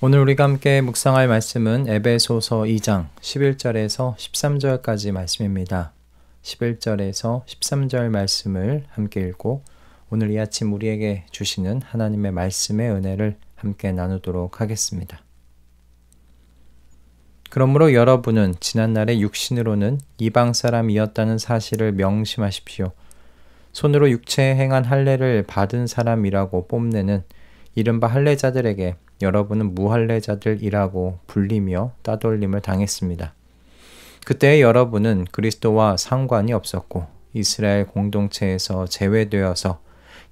오늘 우리가 함께 묵상할 말씀은 에베소서 2장 11절에서 13절까지 말씀입니다. 11절에서 13절 말씀을 함께 읽고 오늘 이 아침 우리에게 주시는 하나님의 말씀의 은혜를 함께 나누도록 하겠습니다. 그러므로 여러분은 지난날의 육신으로는 이방 사람이었다는 사실을 명심하십시오. 손으로 육체에 행한 할례를 받은 사람이라고 뽐내는 이른바 할례자들에게 여러분은 무할례자들이라고 불리며 따돌림을 당했습니다. 그때 여러분은 그리스도와 상관이 없었고 이스라엘 공동체에서 제외되어서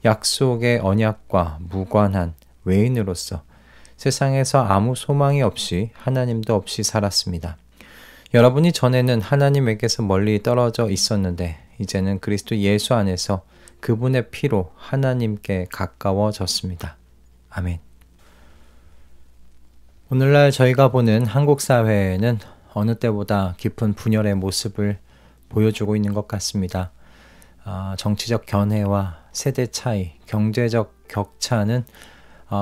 약속의 언약과 무관한 외인으로서 세상에서 아무 소망이 없이 하나님도 없이 살았습니다. 여러분이 전에는 하나님에게서 멀리 떨어져 있었는데 이제는 그리스도 예수 안에서 그분의 피로 하나님께 가까워졌습니다. 아멘. 오늘날 저희가 보는 한국 사회에는 어느 때보다 깊은 분열의 모습을 보여주고 있는 것 같습니다. 정치적 견해와 세대 차이, 경제적 격차는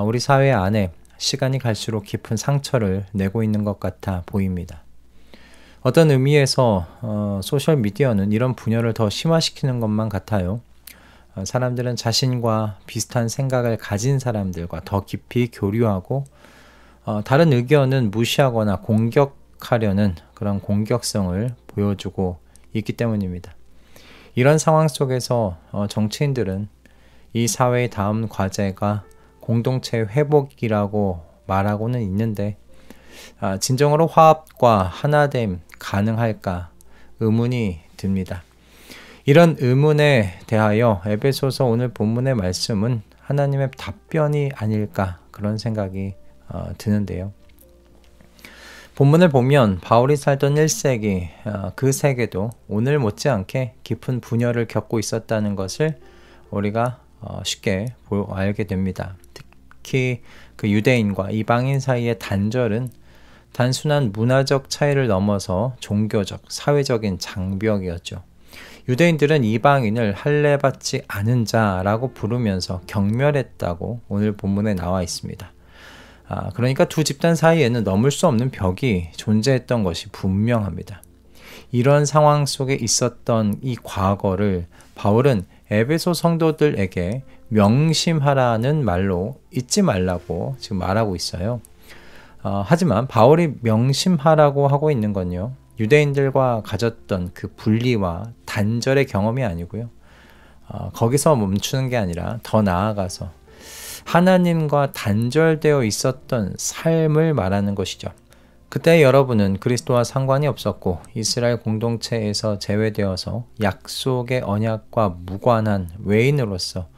우리 사회 안에 시간이 갈수록 깊은 상처를 내고 있는 것 같아 보입니다. 어떤 의미에서 소셜미디어는 이런 분열을 더 심화시키는 것만 같아요. 사람들은 자신과 비슷한 생각을 가진 사람들과 더 깊이 교류하고 다른 의견은 무시하거나 공격하려는 그런 공격성을 보여주고 있기 때문입니다. 이런 상황 속에서 정치인들은 이 사회의 다음 과제가 공동체 회복이라고 말하고는 있는데 진정으로 화합과 하나됨 가능할까 의문이 듭니다. 이런 의문에 대하여 에베소서 오늘 본문의 말씀은 하나님의 답변이 아닐까 그런 생각이 드는데요. 본문을 보면 바울이 살던 1세기 그 세계도 오늘 못지않게 깊은 분열을 겪고 있었다는 것을 우리가 쉽게 알게 됩니다. 특히 그 유대인과 이방인 사이의 단절은 단순한 문화적 차이를 넘어서 종교적, 사회적인 장벽이었죠. 유대인들은 이방인을 할례받지 않은 자라고 부르면서 경멸했다고 오늘 본문에 나와 있습니다. 그러니까 두 집단 사이에는 넘을 수 없는 벽이 존재했던 것이 분명합니다. 이런 상황 속에 있었던 이 과거를 바울은 에베소 성도들에게 명심하라는 말로 잊지 말라고 지금 말하고 있어요. 하지만 바울이 명심하라고 하고 있는 건요, 유대인들과 가졌던 그 분리와 단절의 경험이 아니고요, 거기서 멈추는 게 아니라 더 나아가서 하나님과 단절되어 있었던 삶을 말하는 것이죠. 그때 여러분은 그리스도와 상관이 없었고 이스라엘 공동체에서 제외되어서 약속의 언약과 무관한 외인으로서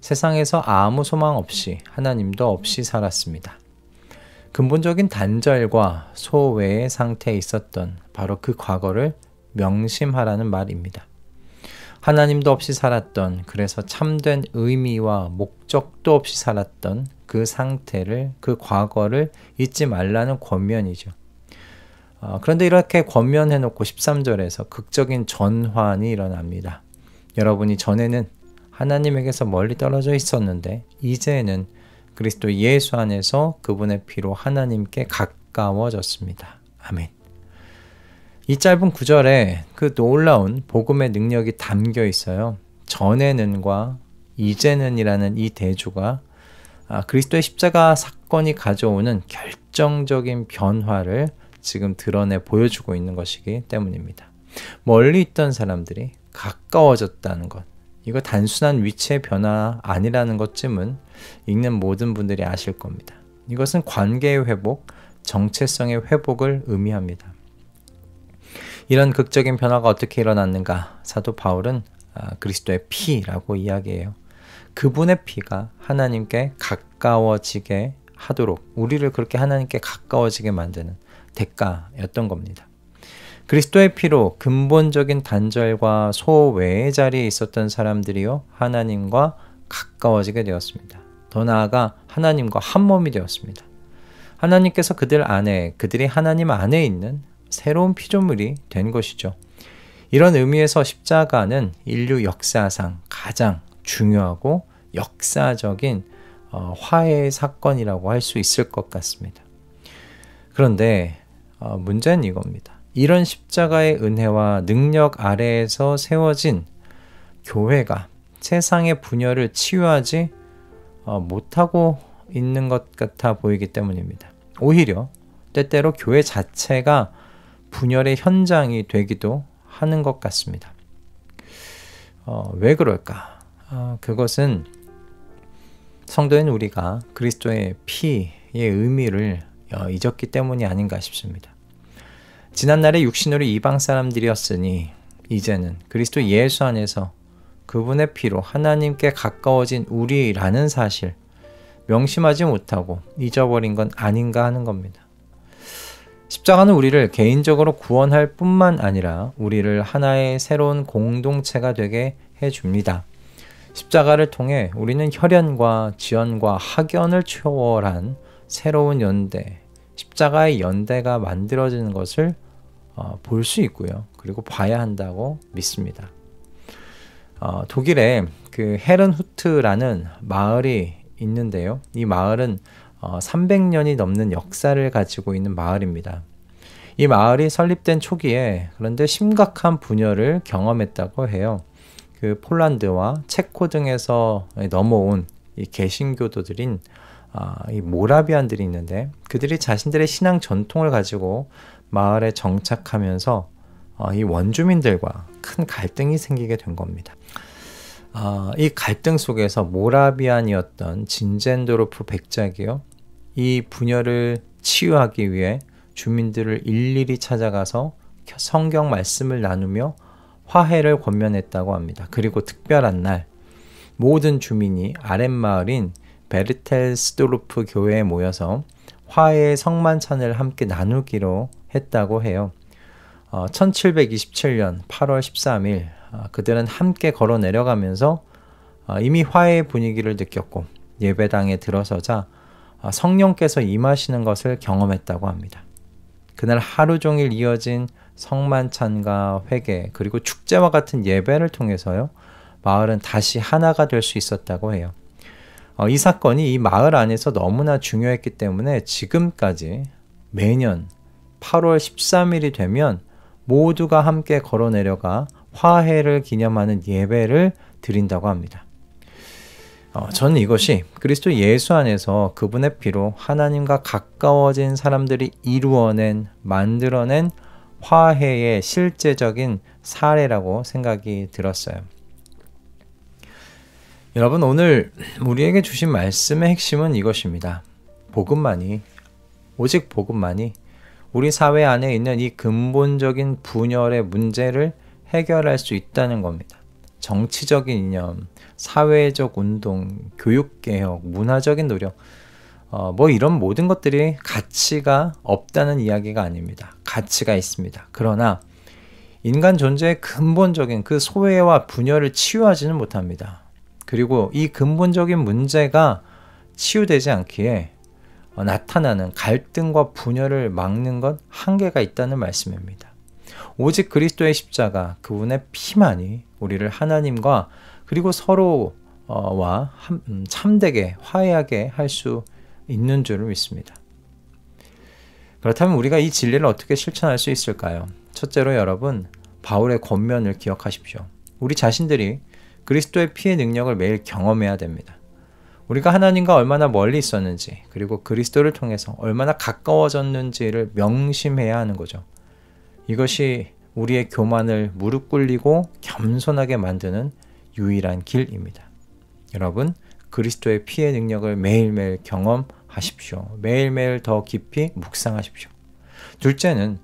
세상에서 아무 소망 없이 하나님도 없이 살았습니다. 근본적인 단절과 소외의 상태에 있었던 바로 그 과거를 명심하라는 말입니다. 하나님도 없이 살았던, 그래서 참된 의미와 목적도 없이 살았던 그 상태를, 그 과거를 잊지 말라는 권면이죠. 그런데 이렇게 권면해놓고 13절에서 극적인 전환이 일어납니다. 여러분이 전에는 하나님에게서 멀리 떨어져 있었는데 이제는 그리스도 예수 안에서 그분의 피로 하나님께 가까워졌습니다. 아멘. 이 짧은 구절에 그 놀라운 복음의 능력이 담겨 있어요. 전에는과 이제는이라는 이 대조가 그리스도의 십자가 사건이 가져오는 결정적인 변화를 지금 드러내 보여주고 있는 것이기 때문입니다. 멀리 있던 사람들이 가까워졌다는 것, 이거 단순한 위치의 변화 아니라는 것쯤은 읽는 모든 분들이 아실 겁니다. 이것은 관계의 회복, 정체성의 회복을 의미합니다. 이런 극적인 변화가 어떻게 일어났는가? 사도 바울은 그리스도의 피라고 이야기해요. 그분의 피가 하나님께 가까워지게 하도록, 우리를 그렇게 하나님께 가까워지게 만드는 대가였던 겁니다. 그리스도의 피로 근본적인 단절과 소외의 자리에 있었던 사람들이요, 하나님과 가까워지게 되었습니다. 더 나아가 하나님과 한 몸이 되었습니다. 하나님께서 그들 안에, 그들이 하나님 안에 있는 새로운 피조물이 된 것이죠. 이런 의미에서 십자가는 인류 역사상 가장 중요하고 역사적인 화해의 사건이라고 할 수 있을 것 같습니다. 그런데 문제는 이겁니다. 이런 십자가의 은혜와 능력 아래에서 세워진 교회가 세상의 분열을 치유하지 못하고 있는 것 같아 보이기 때문입니다. 오히려 때때로 교회 자체가 분열의 현장이 되기도 하는 것 같습니다. 왜 그럴까? 그것은 성도인 우리가 그리스도의 피의 의미를 잊었기 때문이 아닌가 싶습니다. 지난날에 육신으로 이방 사람들이었으니 이제는 그리스도 예수 안에서 그분의 피로 하나님께 가까워진 우리라는 사실 명심하지 못하고 잊어버린 건 아닌가 하는 겁니다. 십자가는 우리를 개인적으로 구원할 뿐만 아니라 우리를 하나의 새로운 공동체가 되게 해줍니다. 십자가를 통해 우리는 혈연과 지연과 학연을 초월한 새로운 연대, 십자가의 연대가 만들어지는 것을 볼 수 있고요. 그리고 봐야 한다고 믿습니다. 독일에 그 헤른후트라는 마을이 있는데요. 이 마을은 300년이 넘는 역사를 가지고 있는 마을입니다. 이 마을이 설립된 초기에 그런데 심각한 분열을 경험했다고 해요. 그 폴란드와 체코 등에서 넘어온 이 개신교도들인 이 모라비안들이 있는데 그들이 자신들의 신앙 전통을 가지고 마을에 정착하면서 이 원주민들과 큰 갈등이 생기게 된 겁니다. 이 갈등 속에서 모라비안이었던 진젠도르프 백작이요. 이 분열을 치유하기 위해 주민들을 일일이 찾아가서 성경 말씀을 나누며 화해를 권면했다고 합니다. 그리고 특별한 날 모든 주민이 아랫마을인 베르텔스도르프 교회에 모여서 화해의 성만찬을 함께 나누기로 했다고 해요. 1727년 8월 13일 그들은 함께 걸어 내려가면서 이미 화해의 분위기를 느꼈고 예배당에 들어서자 성령께서 임하시는 것을 경험했다고 합니다. 그날 하루 종일 이어진 성만찬과 회개 그리고 축제와 같은 예배를 통해서요. 마을은 다시 하나가 될 수 있었다고 해요. 이 사건이 이 마을 안에서 너무나 중요했기 때문에 지금까지 매년 8월 13일이 되면 모두가 함께 걸어 내려가 화해를 기념하는 예배를 드린다고 합니다. 저는 이것이 그리스도 예수 안에서 그분의 피로 하나님과 가까워진 사람들이 만들어낸 화해의 실제적인 사례라고 생각이 들었어요. 여러분, 오늘 우리에게 주신 말씀의 핵심은 이것입니다. 오직 복음만이 우리 사회 안에 있는 이 근본적인 분열의 문제를 해결할 수 있다는 겁니다. 정치적인 이념, 사회적 운동, 교육개혁, 문화적인 노력, 이런 모든 것들이 가치가 없다는 이야기가 아닙니다. 가치가 있습니다. 그러나 인간 존재의 근본적인 그 소외와 분열을 치유하지는 못합니다. 그리고 이 근본적인 문제가 치유되지 않기에 나타나는 갈등과 분열을 막는 것 한계가 있다는 말씀입니다. 오직 그리스도의 십자가, 그분의 피만이 우리를 하나님과 그리고 서로와 참되게 화해하게 할 수 있는 줄을 믿습니다. 그렇다면 우리가 이 진리를 어떻게 실천할 수 있을까요? 첫째로 여러분, 바울의 권면을 기억하십시오. 우리 자신들이 그리스도의 피의 능력을 매일 경험해야 됩니다. 우리가 하나님과 얼마나 멀리 있었는지 그리고 그리스도를 통해서 얼마나 가까워졌는지를 명심해야 하는 거죠. 이것이 우리의 교만을 무릎 꿇리고 겸손하게 만드는 유일한 길입니다. 여러분, 그리스도의 피의 능력을 매일매일 경험하십시오. 매일매일 더 깊이 묵상하십시오. 둘째는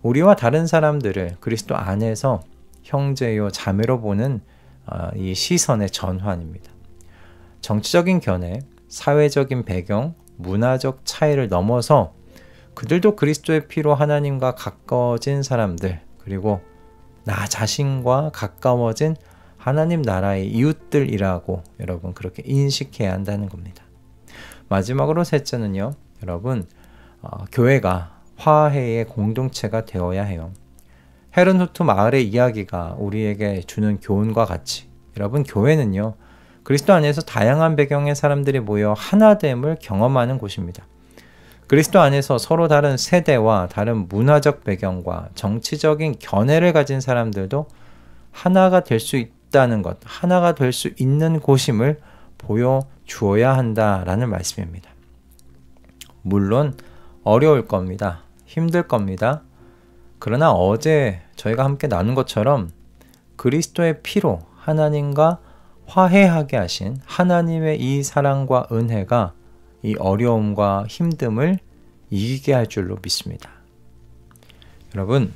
우리와 다른 사람들을 그리스도 안에서 형제요 자매로 보는 이 시선의 전환입니다. 정치적인 견해, 사회적인 배경, 문화적 차이를 넘어서 그들도 그리스도의 피로 하나님과 가까워진 사람들, 그리고 나 자신과 가까워진 하나님 나라의 이웃들이라고 여러분 그렇게 인식해야 한다는 겁니다. 마지막으로 셋째는요, 여러분 교회가 화해의 공동체가 되어야 해요. 헤른후트 마을의 이야기가 우리에게 주는 교훈과 같이 여러분 교회는요, 그리스도 안에서 다양한 배경의 사람들이 모여 하나됨을 경험하는 곳입니다. 그리스도 안에서 서로 다른 세대와 다른 문화적 배경과 정치적인 견해를 가진 사람들도 하나가 될 수 있다는 것, 하나가 될 수 있는 곳임을 보여주어야 한다라는 말씀입니다. 물론 어려울 겁니다. 힘들 겁니다. 그러나 어제 저희가 함께 나눈 것처럼 그리스도의 피로 하나님과 화해하게 하신 하나님의 이 사랑과 은혜가 이 어려움과 힘듦을 이기게 할 줄로 믿습니다. 여러분,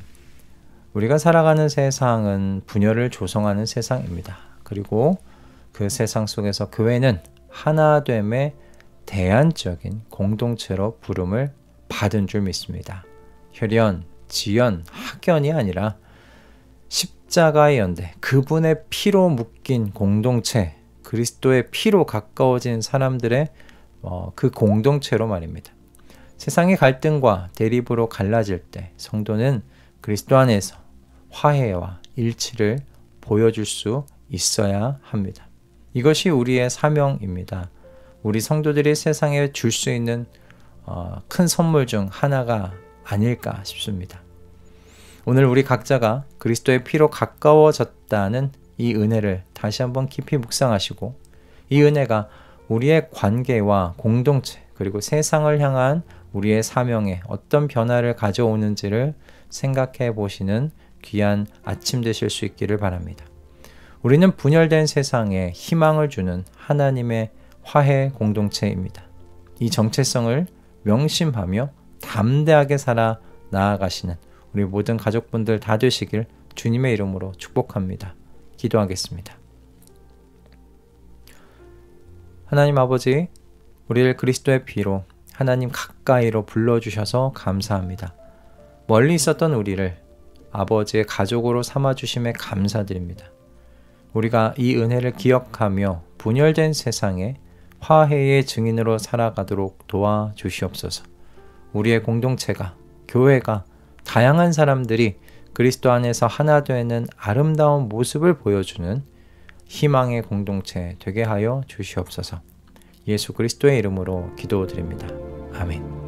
우리가 살아가는 세상은 분열을 조성하는 세상입니다. 그리고 그 세상 속에서 교회는 하나됨의 대안적인 공동체로 부름을 받은 줄 믿습니다. 혈연, 지연, 학연이 아니라 십자가의 연대, 그분의 피로 묶인 공동체, 그리스도의 피로 가까워진 사람들의 그 공동체로 말입니다. 세상의 갈등과 대립으로 갈라질 때 성도는 그리스도 안에서 화해와 일치를 보여줄 수 있어야 합니다. 이것이 우리의 사명입니다. 우리 성도들이 세상에 줄 수 있는 큰 선물 중 하나가 아닐까 싶습니다. 오늘 우리 각자가 그리스도의 피로 가까워졌다는 이 은혜를 다시 한번 깊이 묵상하시고 이 은혜가 우리의 관계와 공동체 그리고 세상을 향한 우리의 사명에 어떤 변화를 가져오는지를 생각해 보시는 귀한 아침 되실 수 있기를 바랍니다. 우리는 분열된 세상에 희망을 주는 하나님의 화해 공동체입니다. 이 정체성을 명심하며 담대하게 살아 나아가시는 우리 모든 가족분들 다 되시길 주님의 이름으로 축복합니다. 기도하겠습니다. 하나님 아버지, 우리를 그리스도의 피로 하나님 가까이로 불러주셔서 감사합니다. 멀리 있었던 우리를 아버지의 가족으로 삼아주심에 감사드립니다. 우리가 이 은혜를 기억하며 분열된 세상에 화해의 증인으로 살아가도록 도와주시옵소서. 우리의 공동체가, 교회가, 다양한 사람들이 그리스도 안에서 하나 되는 아름다운 모습을 보여주는 희망의 공동체 되게 하여 주시옵소서. 예수 그리스도의 이름으로 기도드립니다. 아멘.